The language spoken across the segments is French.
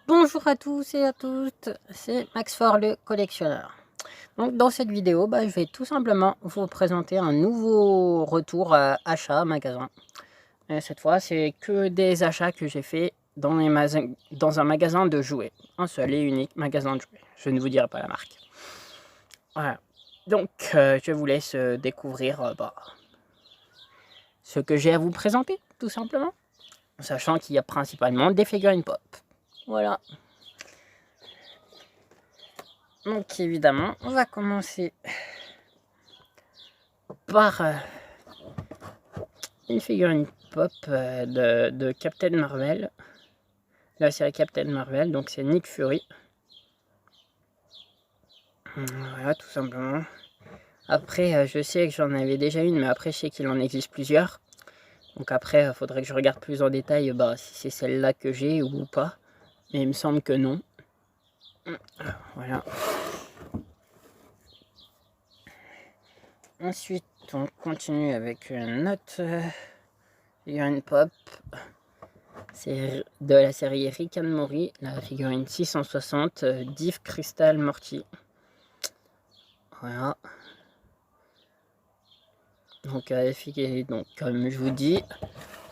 Bonjour à tous et à toutes, c'est Max Fort le collectionneur. Donc dans cette vidéo, je vais tout simplement vous présenter un nouveau retour achat magasin. Et cette fois, c'est que des achats que j'ai fait dans un magasin de jouets. Un seul et unique magasin de jouets. Je ne vous dirai pas la marque. Voilà. Donc je vous laisse découvrir ce que j'ai à vous présenter, tout simplement. Sachant qu'il y a principalement des figurines pop. Voilà. Donc évidemment, on va commencer par une figurine pop de Captain Marvel, la série Captain Marvel, donc c'est Nick Fury. Voilà, tout simplement. Après, je sais que j'en avais déjà une, mais après, je sais qu'il en existe plusieurs. Donc après, il faudrait que je regarde plus en détail si c'est celle-là que j'ai ou pas. Mais il me semble que non. Voilà. Ensuite, on continue avec une autre figurine pop. C'est de la série Rick and Morty, la figurine 660 Div Crystal Morty. Voilà. Donc, comme je vous dis,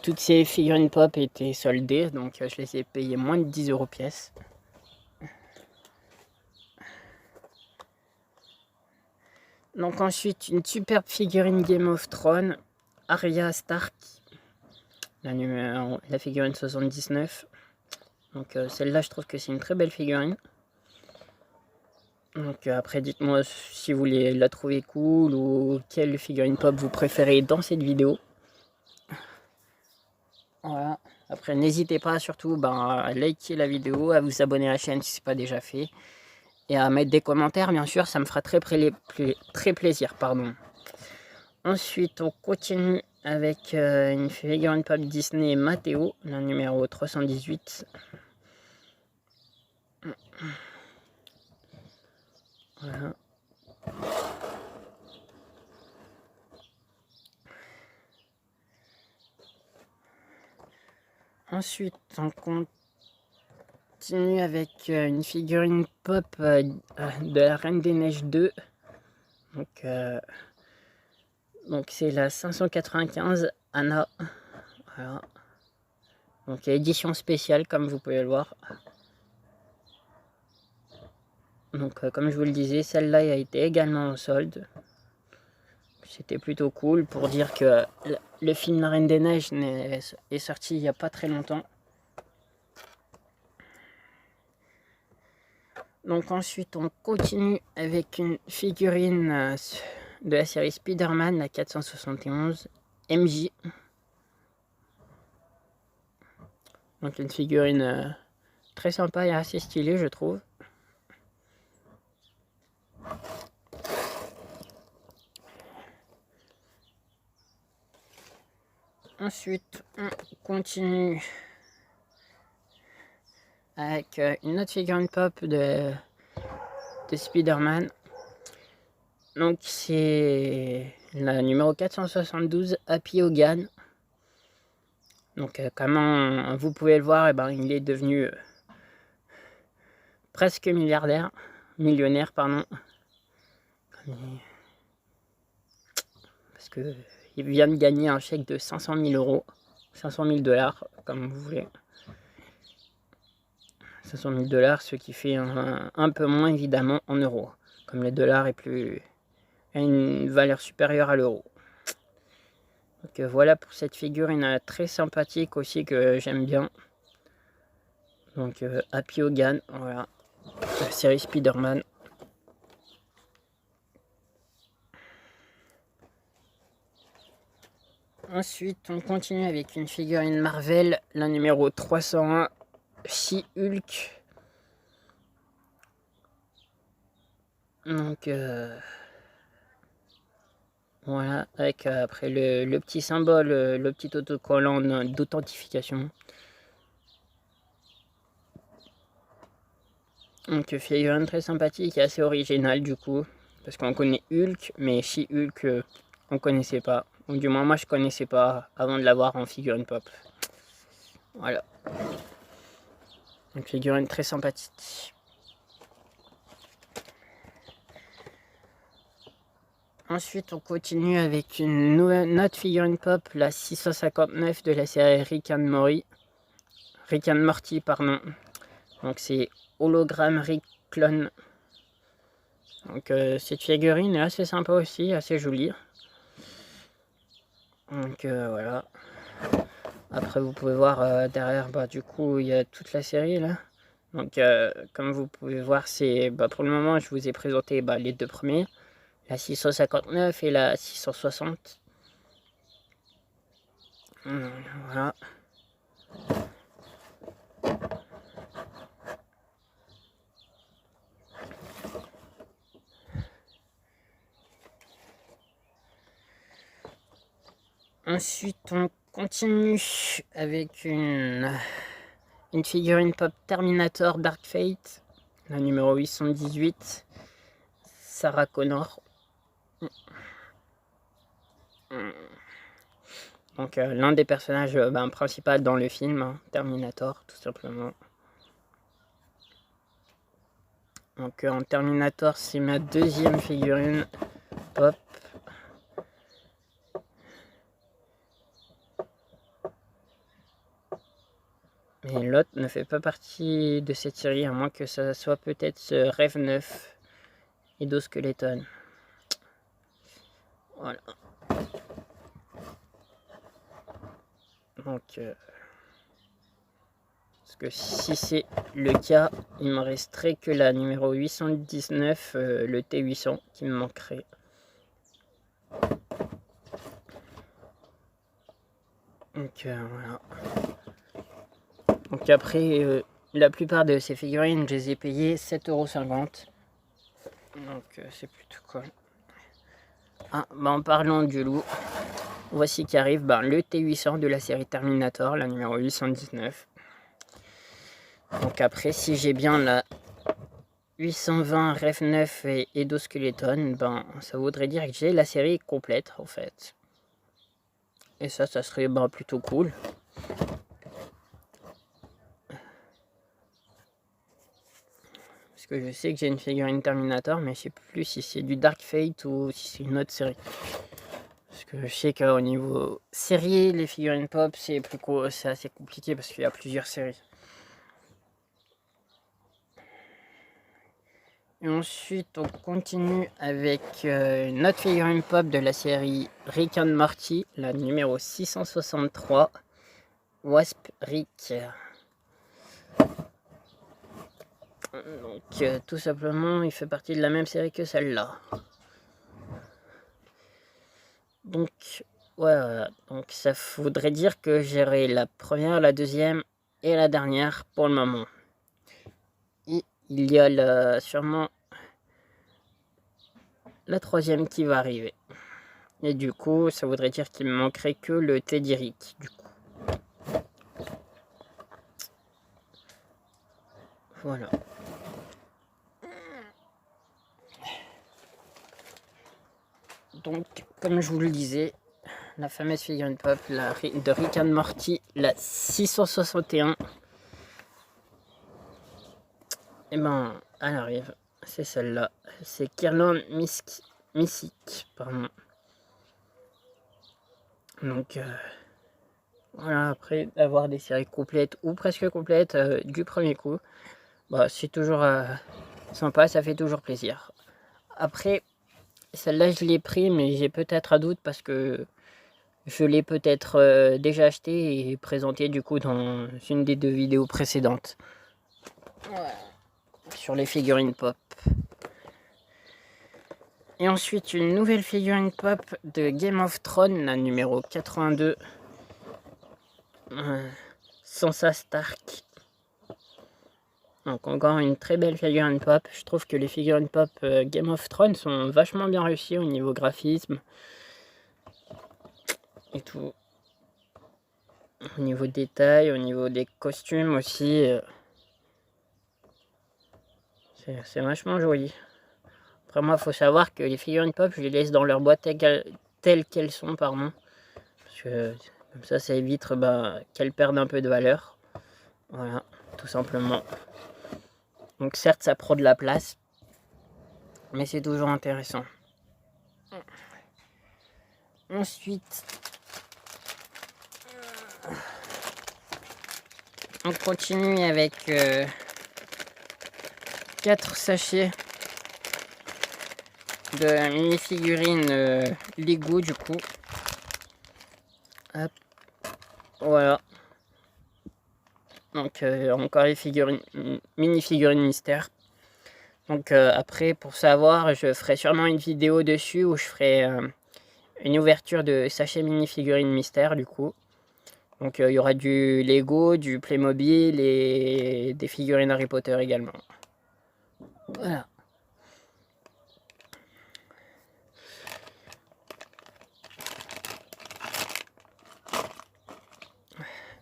toutes ces figurines pop étaient soldées, donc je les ai payées moins de 10 € pièce. Donc ensuite, une superbe figurine Game of Thrones, Arya Stark, la figurine 79. Donc celle-là, je trouve que c'est une très belle figurine. Donc après, dites-moi si vous la trouvez cool ou quelle figurine pop vous préférez dans cette vidéo. Voilà. Après, n'hésitez pas surtout à liker la vidéo, à vous abonner à la chaîne si ce n'est pas déjà fait. Et à mettre des commentaires, bien sûr, ça me fera très plaisir. Ensuite, on continue avec une figurine pop Disney Matteo, la numéro 318. Voilà. Ensuite, on continue avec une figurine pop de la Reine des Neiges 2. Donc c'est la 595 Anna. Voilà. Donc édition spéciale comme vous pouvez le voir. Donc comme je vous le disais, celle-là a été également en solde. C'était plutôt cool pour dire que le film La Reine des Neiges est sorti il n'y a pas très longtemps. Donc ensuite on continue avec une figurine de la série Spider-Man, la 471 MJ. Donc une figurine très sympa et assez stylée, je trouve. Ensuite, on continue avec une autre figurine pop de Spider-Man. Donc c'est la numéro 472 Happy Hogan. Donc comme vous pouvez le voir, il est devenu presque millionnaire pardon. Parce que il vient de gagner un chèque de 500 000 €, 500 000 $, comme vous voulez. 500 000 $, ce qui fait un peu moins évidemment en euros. Comme le dollar a une valeur supérieure à l'euro. Donc voilà pour cette figurine très sympathique aussi que j'aime bien. Donc Happy Hogan, voilà, la série Spider-Man. Ensuite, on continue avec une figurine Marvel, la numéro 301, She-Hulk. Donc voilà, avec après le petit symbole, le petit autocollant d'authentification. Donc figurine très sympathique et assez originale du coup, parce qu'on connaît Hulk, mais She-Hulk on connaissait pas. Ou du moins moi je connaissais pas avant de l'avoir en figurine pop. Voilà. Une figurine très sympathique. Ensuite, on continue avec une autre figurine pop, la 659 de la série Rick and Morty, pardon. Donc c'est hologramme Rick Clone. Donc cette figurine est assez sympa aussi, assez jolie. Donc voilà. Après vous pouvez voir derrière, du coup il y a toute la série là. Donc comme vous pouvez voir, c'est pour le moment je vous ai présenté les deux premiers. La 659 et la 660. Voilà. Ensuite, on continue avec une figurine pop Terminator Dark Fate, la numéro 818, Sarah Connor. Donc l'un des personnages principaux dans le film, Terminator, tout simplement. Donc en Terminator, c'est ma deuxième figurine pop. Mais l'autre ne fait pas partie de cette série, à moins que ça soit peut-être ce Rêve 9 Endoskeleton. Voilà. Donc, parce que si c'est le cas, il me resterait que la numéro 819, le T800, qui me manquerait. Donc voilà. Donc après, la plupart de ces figurines, je les ai payées 7,50 €. Donc c'est plutôt cool. Ah, en parlant du loup, voici qui arrive le T800 de la série Terminator, la numéro 819. Donc après, si j'ai bien la 820 Rêve 9 et Endoskeleton, ça voudrait dire que j'ai la série complète en fait. Et ça serait plutôt cool. Parce que je sais que j'ai une figurine Terminator, mais je sais plus si c'est du Dark Fate ou si c'est une autre série. Parce que je sais qu'au niveau série, les figurines pop, c'est assez compliqué parce qu'il y a plusieurs séries. Et ensuite, on continue avec une autre figurine pop de la série Rick and Morty, la numéro 663, Wasp Rick. Donc tout simplement, il fait partie de la même série que celle-là. Donc voilà, donc ça voudrait dire que j'aurai la première, la deuxième et la dernière pour le moment. Et il y a sûrement la troisième qui va arriver. Et du coup, ça voudrait dire qu'il me manquerait que le Teddy Rick, du coup. Voilà. Donc, comme je vous le disais, la fameuse figurine pop de Rick and Morty, la 661. Et elle arrive. C'est celle-là. C'est Kirlan Missick, pardon. Donc, voilà, après avoir des séries complètes ou presque complètes du premier coup, c'est toujours sympa, ça fait toujours plaisir. Après, celle-là, je l'ai pris, mais j'ai peut-être un doute parce que je l'ai peut-être déjà acheté et présenté du coup dans une des deux vidéos précédentes. Voilà. Sur les figurines pop. Et ensuite, une nouvelle figurine pop de Game of Thrones, la numéro 82. Sansa Stark. Donc encore une très belle figurine pop. Je trouve que les figurines pop Game of Thrones sont vachement bien réussies au niveau graphisme. Et tout. Au niveau détail, au niveau des costumes aussi. C'est vachement joli. Après moi, il faut savoir que les figurines pop, je les laisse dans leur boîte telles qu'elles sont, pardon. Parce que comme ça évite qu'elles perdent un peu de valeur. Voilà. tout simplement. Donc certes ça prend de la place, mais c'est toujours intéressant. Ensuite, on continue avec 4 sachets de mini-figurines Lego du coup. Hop. Voilà. Donc encore les figurines, mini-figurines mystères. Donc après, pour savoir, je ferai sûrement une vidéo dessus où je ferai une ouverture de sachets mini-figurines mystères du coup. Donc il y aura du Lego, du Playmobil et des figurines Harry Potter également. Voilà.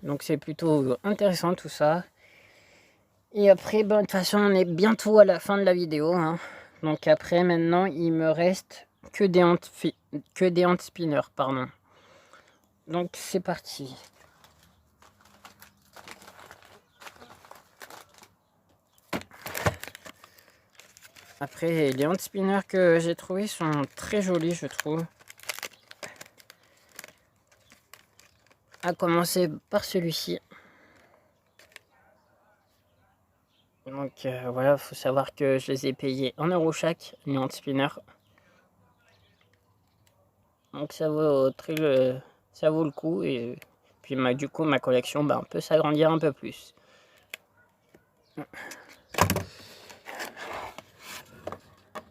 Donc c'est plutôt intéressant tout ça. Et après, de toute façon, on est bientôt à la fin de la vidéo. Hein. Donc après, maintenant, il me reste que des hand spinners, pardon. Donc c'est parti. Après, les hand spinners que j'ai trouvés sont très jolis, je trouve. À commencer par celui-ci. Donc voilà, faut savoir que je les ai payés 1 € chaque, les hand spinners. Donc ça vaut le coup et puis du coup ma collection peut s'agrandir un peu plus.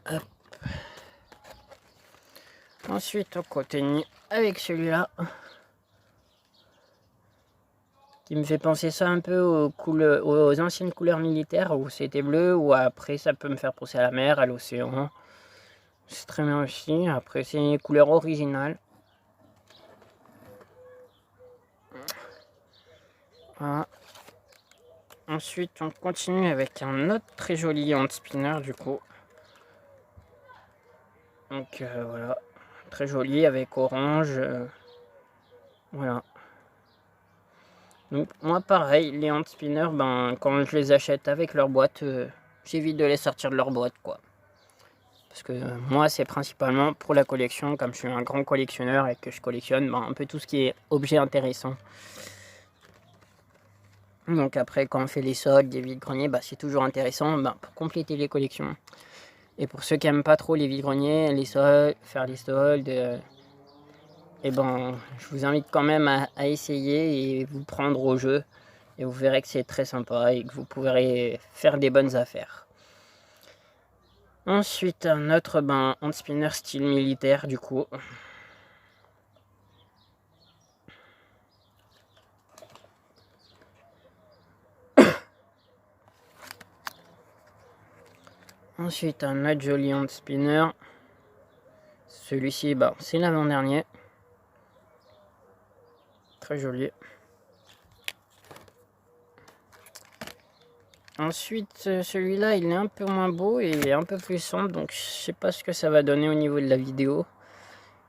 Hop. Ensuite on continue avec celui-là. Qui me fait penser ça un peu aux anciennes couleurs militaires où c'était bleu, ou après ça peut me faire penser à la mer, à l'océan. C'est très bien aussi. Après c'est une couleur originale. Voilà. Ensuite on continue avec un autre très joli hand spinner du coup. Donc voilà, très joli avec orange. Voilà. Donc moi pareil, les hand spinners, quand je les achète avec leur boîte, j'évite de les sortir de leur boîte quoi. Parce que moi c'est principalement pour la collection, comme je suis un grand collectionneur et que je collectionne un peu tout ce qui est objet intéressant. Donc après quand on fait les soldes, des vide-greniers, c'est toujours intéressant pour compléter les collections. Et pour ceux qui n'aiment pas trop les vide-greniers, les soldes, faire les soldes, et je vous invite quand même à essayer et vous prendre au jeu. Et vous verrez que c'est très sympa et que vous pourrez faire des bonnes affaires. Ensuite, un autre hand spinner style militaire du coup. Ensuite, un autre joli hand spinner. Celui-ci, c'est l'avant-dernier. Très joli. Ensuite, celui-là, il est un peu moins beau et il est un peu plus sombre. Donc, je sais pas ce que ça va donner au niveau de la vidéo.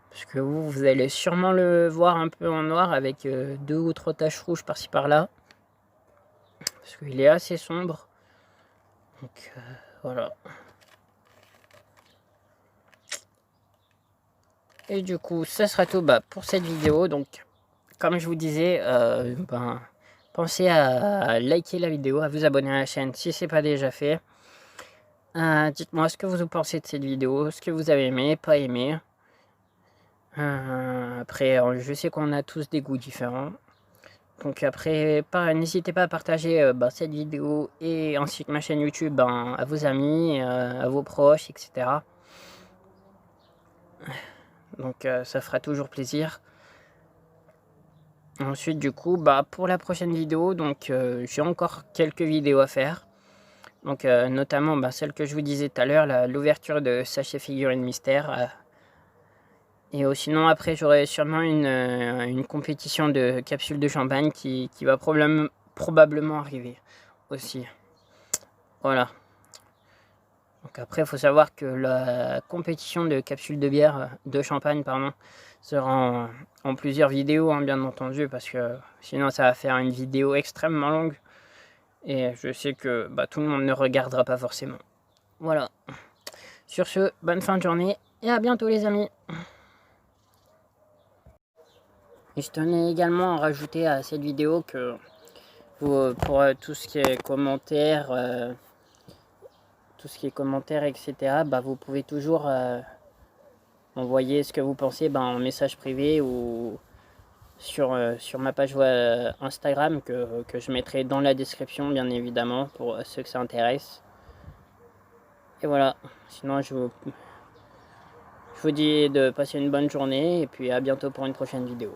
Parce que vous allez sûrement le voir un peu en noir avec 2 ou 3 taches rouges par-ci par-là. Parce qu'il est assez sombre. Donc, voilà. Et du coup, ça sera tout pour cette vidéo. Donc, comme je vous disais, pensez à liker la vidéo, à vous abonner à la chaîne si ce n'est pas déjà fait. Dites-moi ce que vous pensez de cette vidéo, ce que vous avez aimé, pas aimé. Après, je sais qu'on a tous des goûts différents. Donc après, n'hésitez pas à partager cette vidéo et ainsi que ma chaîne YouTube à vos amis, à vos proches, etc. Donc ça fera toujours plaisir. Ensuite du coup, pour la prochaine vidéo, donc j'ai encore quelques vidéos à faire. Donc notamment celle que je vous disais tout à l'heure, l'ouverture de sachet figurines mystère. Et sinon après j'aurai sûrement une compétition de capsules de champagne qui va probablement arriver aussi. Voilà. Donc après il faut savoir que la compétition de capsules de bière, de champagne pardon, sera en plusieurs vidéos bien entendu, parce que sinon ça va faire une vidéo extrêmement longue. Et je sais que tout le monde ne regardera pas forcément. Voilà. Sur ce, bonne fin de journée et à bientôt les amis. Et je tenais également à rajouter à cette vidéo que pour tout ce qui est commentaires, etc., vous pouvez toujours envoyer ce que vous pensez en message privé ou sur ma page Instagram que je mettrai dans la description, bien évidemment, pour ceux que ça intéresse. Et voilà, sinon je vous dis de passer une bonne journée et puis à bientôt pour une prochaine vidéo.